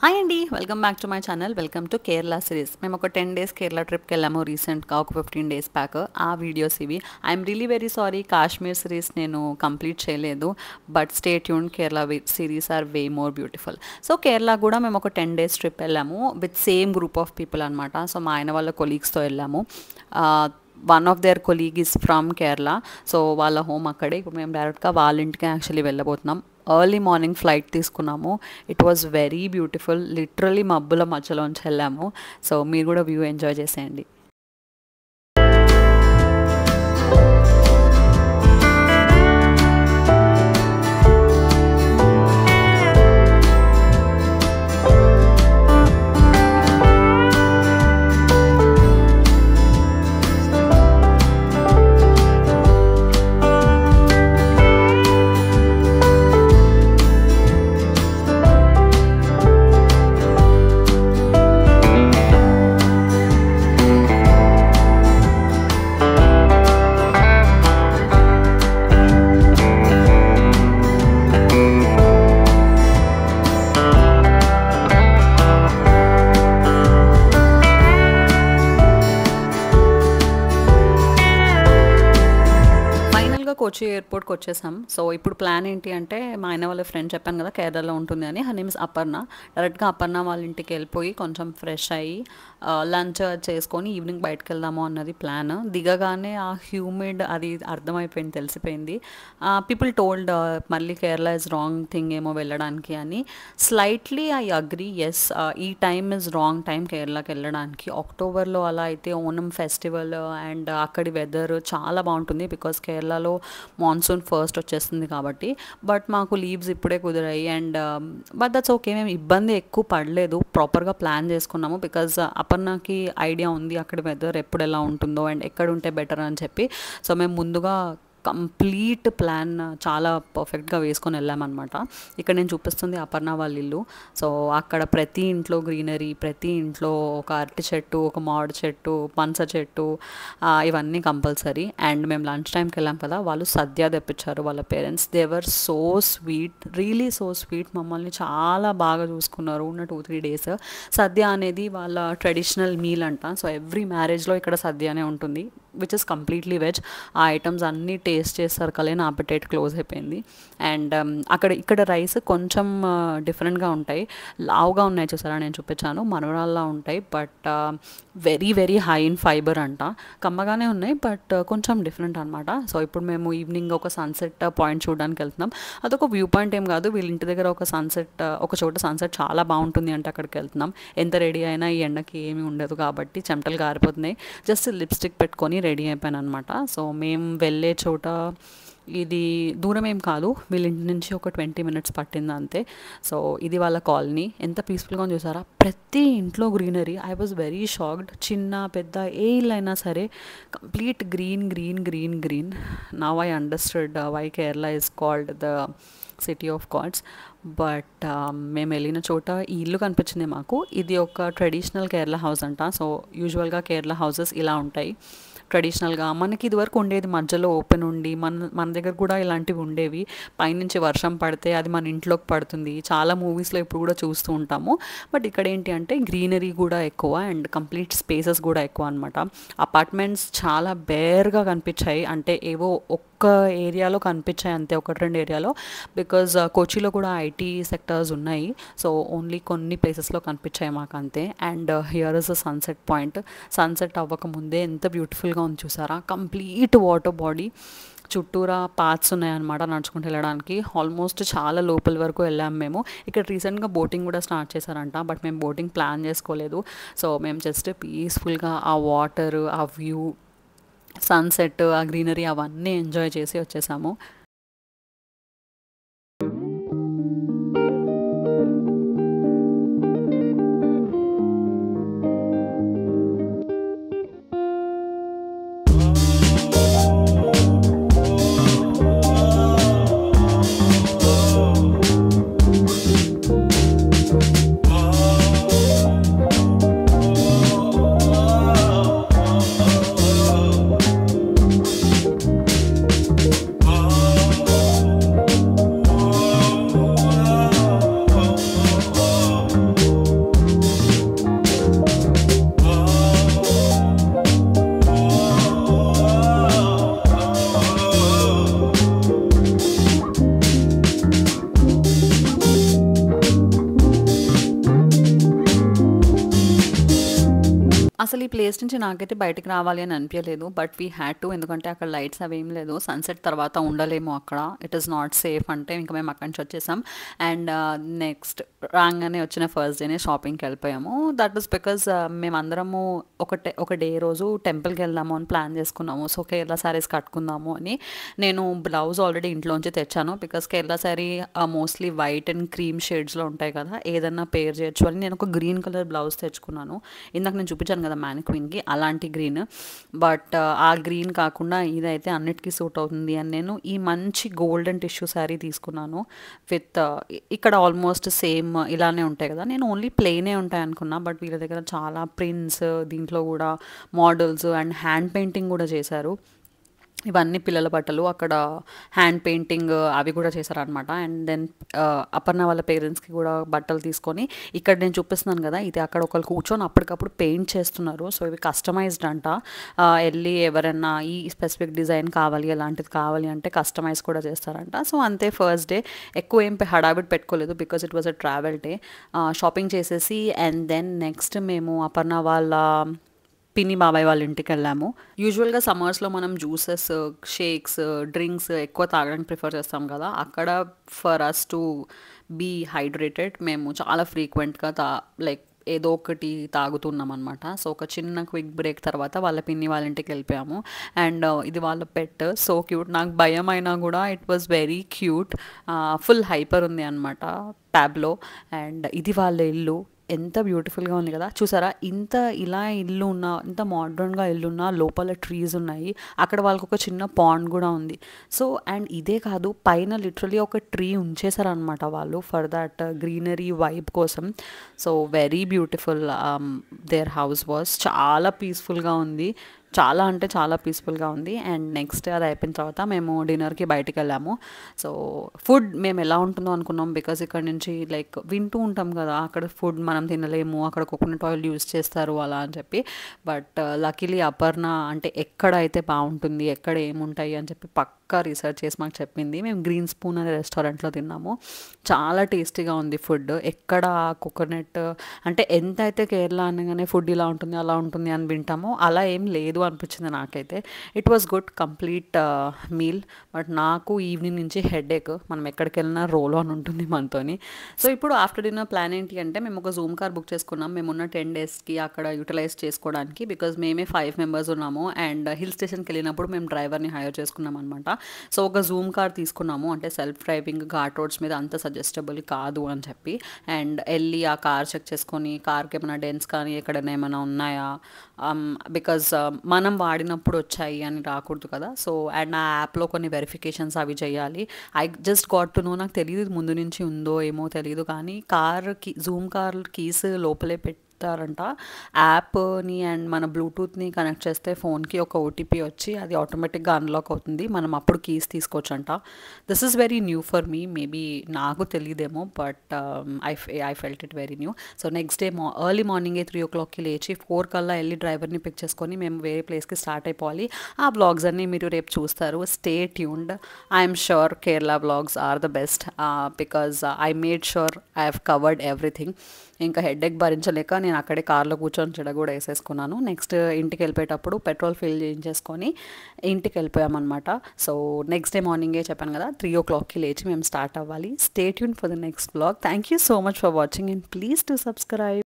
Hi అండి, welcome back to my channel. Welcome to Kerala series. మేము ఒక 10 days కేరళ ట్రిప్కి వెళ్ళాము రీసెంట్గా, ఒక 15 days బ్యాక్. ఆ వీడియోస్ ఇవి. I'm really very sorry, Kashmir series నేను కంప్లీట్ చేయలేదు. But stay tune, Kerala series are way more beautiful. So Kerala కూడా మేము ఒక 10 days ట్రిప్ వెళ్ళాము with same group of people అనమాట. సో మా ఆయన వాళ్ళ కొలీగ్స్తో వెళ్ళాము. One of their colleague is from Kerala. So వాళ్ళ హోమ్ అక్కడే. ఇప్పుడు మేము డైరెక్ట్గా వాళ్ళ ఇంటికి యాక్చువల్లీ వెళ్ళబోతున్నాం. ఎర్లీ మార్నింగ్ ఫ్లైట్ తీసుకున్నాము. It was very beautiful. Literally మబ్బుల మధ్యలోంచి వెళ్ళాము. సో మీరు కూడా వ్యూ ఎంజాయ్ చేసేయండి. కొచ్చి ఎయిర్పోర్ట్కి వచ్చేసాం. సో ఇప్పుడు ప్లాన్ ఏంటి అంటే, మా ఆయన వాళ్ళ ఫ్రెండ్ చెప్పాను కదా కేరళలో ఉంటుంది అని, హర్ నేమ్ ఇస్ అపర్ణ. డైరెక్ట్గా అపర్ణ వాళ్ళ ఇంటికి వెళ్ళిపోయి కొంచెం ఫ్రెష్ అయ్యి లంచ్ చేసుకొని ఈవినింగ్ బయటకు వెళ్దాము అన్నది ప్లాన్. దిగగానే ఆ హ్యూమిడ్ అది అర్థమైపోయింది, తెలిసిపోయింది. పీపుల్ టోల్డ్ మళ్ళీ కేరళ ఇస్ రాంగ్ థింగ్ ఏమో వెళ్ళడానికి అని. Slightly I agree. ఎస్, ఈ టైమ్ ఇస్ రాంగ్ టైం కేరళకి వెళ్ళడానికి. అక్టోబర్లో అలా అయితే ఓనం ఫెస్టివల్ అండ్ అక్కడి వెదర్ చాలా బాగుంటుంది, బికాస్ కేరళలో మాన్సూన్ ఫస్ట్ వచ్చేస్తుంది కాబట్టి. బట్ మాకు లీవ్స్ ఇప్పుడే కుదిరాయి అండ్ బట్ దట్స్ ఓకే. మేము ఇబ్బంది ఎక్కువ పడలేదు, ప్రాపర్గా ప్లాన్ చేసుకున్నాము. బికాజ్ అపర్ణకి ఐడియా ఉంది అక్కడ వెదర్ ఎప్పుడు ఎలా ఉంటుందో అండ్ ఎక్కడ ఉంటే బెటర్ అని చెప్పి. సో మేము ముందుగా కంప్లీట్ ప్లాన్ చాలా పర్ఫెక్ట్గా వేసుకొని వెళ్ళామన్నమాట. ఇక్కడ నేను చూపిస్తుంది అపర్ణ వాళ్ళ ఇల్లు. సో అక్కడ ప్రతి ఇంట్లో గ్రీనరీ, ప్రతి ఇంట్లో ఒక అరటి చెట్టు, ఒక మామిడి చెట్టు, పనస చెట్టు, ఇవన్నీ కంపల్సరీ. అండ్ మేము లంచ్ టైంకి వెళ్ళాం కదా, వాళ్ళు సద్య తెప్పించారు వాళ్ళ parents. They were so sweet, really so sweet. మమ్మల్ని చాలా బాగా చూసుకున్నారు ఉన్న 2-3 days. సద్య అనేది వాళ్ళ ట్రెడిషనల్ మీల్ అంట. సో ఎవ్రీ మ్యారేజ్లో ఇక్కడ సద్యనే ఉంటుంది, విచ్ ఇస్ కంప్లీట్లీ వెజ్. ఆ ఐటమ్స్ అన్నీ టేస్ట్ చేస్తారు కలే నా అపెటైట్ క్లోజ్ అయిపోయింది. అండ్ ఇక్కడ రైస్ కొంచెం డిఫరెంట్గా ఉంటాయి. లావుగా ఉన్నాయి చూసారా, నేను చూపించాను, మనవరాల్లా ఉంటాయి. But very very high in fibre అంట. కమ్మగానే ఉన్నాయి బట్ కొంచెం డిఫరెంట్ అనమాట. సో ఇప్పుడు మేము ఈవినింగ్ ఒక సన్సెట్ పాయింట్ చూడడానికి వెళ్తున్నాం. అదొక వ్యూ పాయింట్ ఏం కాదు, వీళ్ళ ఇంటి దగ్గర ఒక చోట సన్సెట్ చాలా బాగుంటుంది అంటే అక్కడికి వెళ్తున్నాం. ఎంత రెడీ అయినా ఈ ఎండకి ఏమీ ఉండదు కాబట్టి చెమటలు గారిపోతున్నాయి. జస్ట్ లిప్స్టిక్ పెట్టుకొని రెడీ అయిపోయాను అనమాట. సో మేము వెళ్ళే చోట ఇది దూరం ఏం కాదు, వీళ్ళ ఇంటి నుంచి ఒక 20 minutes పట్టింది అంతే. సో ఇది వాళ్ళ కాలనీ. ఎంత పీస్ఫుల్గా ఉంది చూసారా, ప్రతి ఇంట్లో greenery. I was very shocked. చిన్న పెద్ద ఏ ఇల్లు అయినా సరే complete green green green green. Now I understood why Kerala is called the city of gods. But మేము వెళ్ళిన చోట ఈ ఇల్లు కనిపించింది మాకు. ఇది ఒక ట్రెడిషనల్ కేరళ హౌస్ అంట. సో యూజువల్గా కేరళ హౌసెస్ ఇలా ఉంటాయి ట్రెడిషనల్గా. మనకి ఇదివరకు ఉండేది మధ్యలో ఓపెన్ ఉండి, మన దగ్గర కూడా ఇలాంటివి ఉండేవి. పైనుంచి వర్షం పడితే అది మన ఇంట్లోకి పడుతుంది. చాలా మూవీస్లో ఇప్పుడు కూడా చూస్తూ ఉంటాము. బట్ ఇక్కడ ఏంటి అంటే గ్రీనరీ కూడా ఎక్కువ అండ్ కంప్లీట్ స్పేసెస్ కూడా ఎక్కువ అనమాట. అపార్ట్మెంట్స్ చాలా బేర్గా కనిపించాయి, అంటే ఏవో ఒక్క ఏరియాలో కనిపించాయి అంతే, 1-2 ఏరియాలో. బికాజ్ కోచిలో కూడా ఐటీ సెక్టర్స్ ఉన్నాయి. సో ఓన్లీ కొన్ని ప్లేసెస్లో కనిపించాయి మాకు అంతే. And here is a sunset point. Sunset అవ్వకముందే ఎంత బ్యూటిఫుల్గా ఉంది చూసారా, కంప్లీట్ వాటర్ బాడీ. చుట్టూరా పాత్స్ ఉన్నాయన్నమాట నడుచుకుంటూ వెళ్ళడానికి. ఆల్మోస్ట్ చాలా లోపల వరకు వెళ్ళాము మేము. ఇక్కడ రీసెంట్గా బోటింగ్ కూడా స్టార్ట్ చేశారంట, బట్ మేము బోటింగ్ ప్లాన్ చేసుకోలేదు. సో మేము జస్ట్ పీస్ఫుల్గా ఆ వాటర్, ఆ వ్యూ, సన్సెట్, ఆ గ్రీనరీ అవన్నీ ఎంజాయ్ చేసి వచ్చేసాము. అసలు ఈ ప్లేస్ నుంచి నాకైతే బయటికి రావాలి అని అనిపించలేదు. బట్ వీ హ్యాడ్ టు, ఎందుకంటే అక్కడ లైట్స్ అవేం లేదు. సన్సెట్ తర్వాత ఉండలేము అక్కడ. ఇట్ ఈస్ నాట్ సేఫ్ అంటే ఇంకా మేము అక్కడి నుంచి వచ్చేసాం. అండ్ నెక్స్ట్ రాగానే వచ్చిన ఫస్ట్ డేనే షాపింగ్కి వెళ్ళిపోయాము. దట్ వాస్ బికాజ్ మేమందరము ఒక డే రోజు టెంపుల్కి వెళ్దాము అని ప్లాన్ చేసుకున్నాము. సో కేరళ శారీస్ కట్టుకుందాము అని. నేను బ్లౌజ్ ఆల్రెడీ ఇంట్లోంచి తెచ్చాను because Kerala sari mostly white and cream షేడ్స్లో ఉంటాయి కదా, ఏదన్నా పేర్ చేయొచ్చు అని నేను ఒక గ్రీన్ కలర్ బ్లౌజ్ తెచ్చుకున్నాను. ఇందాక నేను చూపించాను కదా మ్యానిక్విన్కి, అలాంటి గ్రీన్. బట్ ఆ గ్రీన్ కాకుండా ఇదైతే అన్నిటికీ సూట్ అవుతుంది అని నేను ఈ మంచి గోల్డెన్ టిష్యూ శారీ తీసుకున్నాను. విత్ ఇక్కడ ఆల్మోస్ట్ సేమ్ ఇలానే ఉంటాయి కదా, నేను ఓన్లీ ప్లెయినే ఉంటాయి అనుకున్నా. బట్ వీళ్ళ దగ్గర చాలా ప్రింట్స్, దీంట్లో కూడా మోడల్స్ అండ్ హ్యాండ్ పెయింటింగ్ కూడా చేశారు. ఇవన్నీ పిల్లల బట్టలు, అక్కడ హ్యాండ్ పెయింటింగ్ అవి కూడా చేశారనమాట. అండ్ దెన్ అపర్ణ వాళ్ళ పేరెంట్స్కి కూడా బట్టలు తీసుకొని, ఇక్కడ నేను చూపిస్తున్నాను కదా, ఇది అక్కడ ఒకరు కూర్చొని అప్పటికప్పుడు పెయింట్ చేస్తున్నారు. సో ఇవి కస్టమైజ్డ్ అంట. వెళ్ళి ఎవరైనా ఈ స్పెసిఫిక్ డిజైన్ కావాలి, అలాంటిది కావాలి అంటే కస్టమైజ్ కూడా చేస్తారంట. సో అంతే, ఫస్ట్ డే ఎక్కువ ఏం హడావిడి పెట్టుకోలేదు because it was a travel day. Shopping చేసేసి అండ్ దెన్ నెక్స్ట్ మేము అపర్ణ వాళ్ళ పిన్ని బాబాయ్ వాళ్ళ ఇంటికి వెళ్ళాము. యూజువల్గా సమ్మర్స్లో మనం జ్యూసెస్, షేక్స్, డ్రింక్స్ ఎక్కువ తాగడానికి ప్రిఫర్ చేస్తాం కదా, అక్కడ for us to be hydrated మేము చాలా ఫ్రీక్వెంట్గా లైక్ ఏదో ఒకటి తాగుతున్నాం అనమాట. సో ఒక చిన్న క్విక్ బ్రేక్ తర్వాత వాళ్ళ పిన్ని వాళ్ళ ఇంటికి వెళ్ళిపోయాము. అండ్ ఇది వాళ్ళ పెట్, సో క్యూట్. నాకు భయం అయినా కూడా it was very cute. Full hyper ఉంది అనమాట ట్యాబ్లో. అండ్ ఇది వాళ్ళ ఇల్లు, ఎంత బ్యూటిఫుల్గా ఉంది కదా, చూసారా? ఇలా ఇల్లు ఉన్న, ఇంత మోడ్రన్గా ఇల్లు ఉన్న లోపల ట్రీస్ ఉన్నాయి. అక్కడ వాళ్ళకి ఒక చిన్న పాండ్ కూడా ఉంది. సో అండ్ ఇదే కాదు, పైన లిటరలీ ఒక ట్రీ ఉంచేసారనమాట వాళ్ళు ఫర్ దట్ గ్రీనరీ వైబ్ కోసం. So very beautiful their house was. చాలా పీస్ఫుల్గా ఉంది, చాలా అంటే చాలా పీస్ఫుల్గా ఉంది. అండ్ నెక్స్ట్ అది అయిపోయిన తర్వాత మేము డిన్నర్కి బయటికి వెళ్ళాము. సో ఫుడ్ మేము ఎలా ఉంటుందో అనుకున్నాం బికాజ్ ఇక్కడ నుంచి లైక్ వింటూ ఉంటాం కదా, అక్కడ ఫుడ్ మనం తినలేము, అక్కడ కోకోనట్ ఆయిల్ యూస్ చేస్తారు అలా అని చెప్పి. బట్ లక్కీలీ అపర్ణ అంటే ఎక్కడ అయితే బాగుంటుంది, ఎక్కడ ఏముంటాయి అని చెప్పి పక్కా రీసెర్చ్ చేసి మాకు చెప్పింది. మేము గ్రీన్ స్పూన్ అనే రెస్టారెంట్లో తిన్నాము. చాలా టేస్టీగా ఉంది ఫుడ్. ఎక్కడ కోకోనట్ అంటే ఎంత అయితే కేరళ అనగానే ఫుడ్ ఇలా ఉంటుంది అలా ఉంటుంది అని వింటామో అలా ఏం లేదు అనిపించింది నాకైతే. It was good complete meal. But నాకు ఈవినింగ్ నుంచి హెడేక్, మనం ఎక్కడికి వెళ్ళినా రోల్ ఆన్ ఉంటుంది మనతోని. సో ఇప్పుడు ఆఫ్టర్ డిన్నర్ ప్లాన్ ఏంటి అంటే, మేము ఒక జూమ్ కార్ బుక్ చేసుకున్నాం మేమున్న 10 డేస్కి అక్కడ యూటిలైజ్ చేసుకోవడానికి. బికాజ్ మేమే 5 మెంబర్స్ ఉన్నాము అండ్ హిల్ స్టేషన్కి వెళ్ళినప్పుడు మేము డ్రైవర్ని హైర్ చేసుకున్నాం అనమాట. సో ఒక జూమ్ కార్ తీసుకున్నాము, అంటే సెల్ఫ్ డ్రైవింగ్, ఘాట్ రోడ్స్ మీద అంత సజెస్టబుల్ కాదు అని చెప్పి. అండ్ వెళ్ళి ఆ కార్ చెక్ చేసుకొని, కార్కి ఏమైనా డెన్స్ కానీ ఎక్కడైనా ఏమైనా ఉన్నాయా, బికాజ్ మనం వాడినప్పుడు వచ్చాయి అని రాకూడదు కదా. సో అండ్ ఆ యాప్లో కొన్ని వెరిఫికేషన్స్ అవి చేయాలి. I just got to know, నాకు తెలియదు ముందు నుంచి ఉందో ఏమో తెలియదు, కానీ జూమ్ కార్ కీస్ లోపలే పెడతారంట. యాప్ని అండ్ మన బ్లూటూత్ని కనెక్ట్ చేస్తే ఫోన్కి ఒక ఓటీపీ వచ్చి అది ఆటోమేటిక్గా అన్లాక్ అవుతుంది, మనం అప్పుడు కీస్ తీసుకోవచ్చంట. This is very new for me, maybe నాకు తెలియదేమో, but I felt it very new. So next day early మార్నింగే 3 o'clockకి లేచి 4 కల్లా వెళ్ళి డ్రైవర్ని పిక్ చేసుకొని మేము వేరే ప్లేస్కి స్టార్ట్ అయిపోవాలి. ఆ వ్లాగ్స్ అన్నీ మీరు రేపు చూస్తారు. Stay tuned. I'm sure Kerala vlogs are the best because I made sure I have covered everything. ఇంకా హెడేక్ భరించలేక నేను అక్కడే కార్లో కూర్చొని చెడ కూడా వేసేసుకున్నాను. నెక్స్ట్ ఇంటికి వెళ్ళిపోయేటప్పుడు పెట్రోల్ ఫిల్ చేయించేసుకొని ఇంటికి వెళ్ళిపోయామన్నమాట. సో నెక్స్ట్ డే మార్నింగే చెప్పాను కదా 3 o'clockకి లేచి మేము స్టార్ట్ అవ్వాలి. Stay tune for the next vlog. Thank you so much for watching and please to subscribe.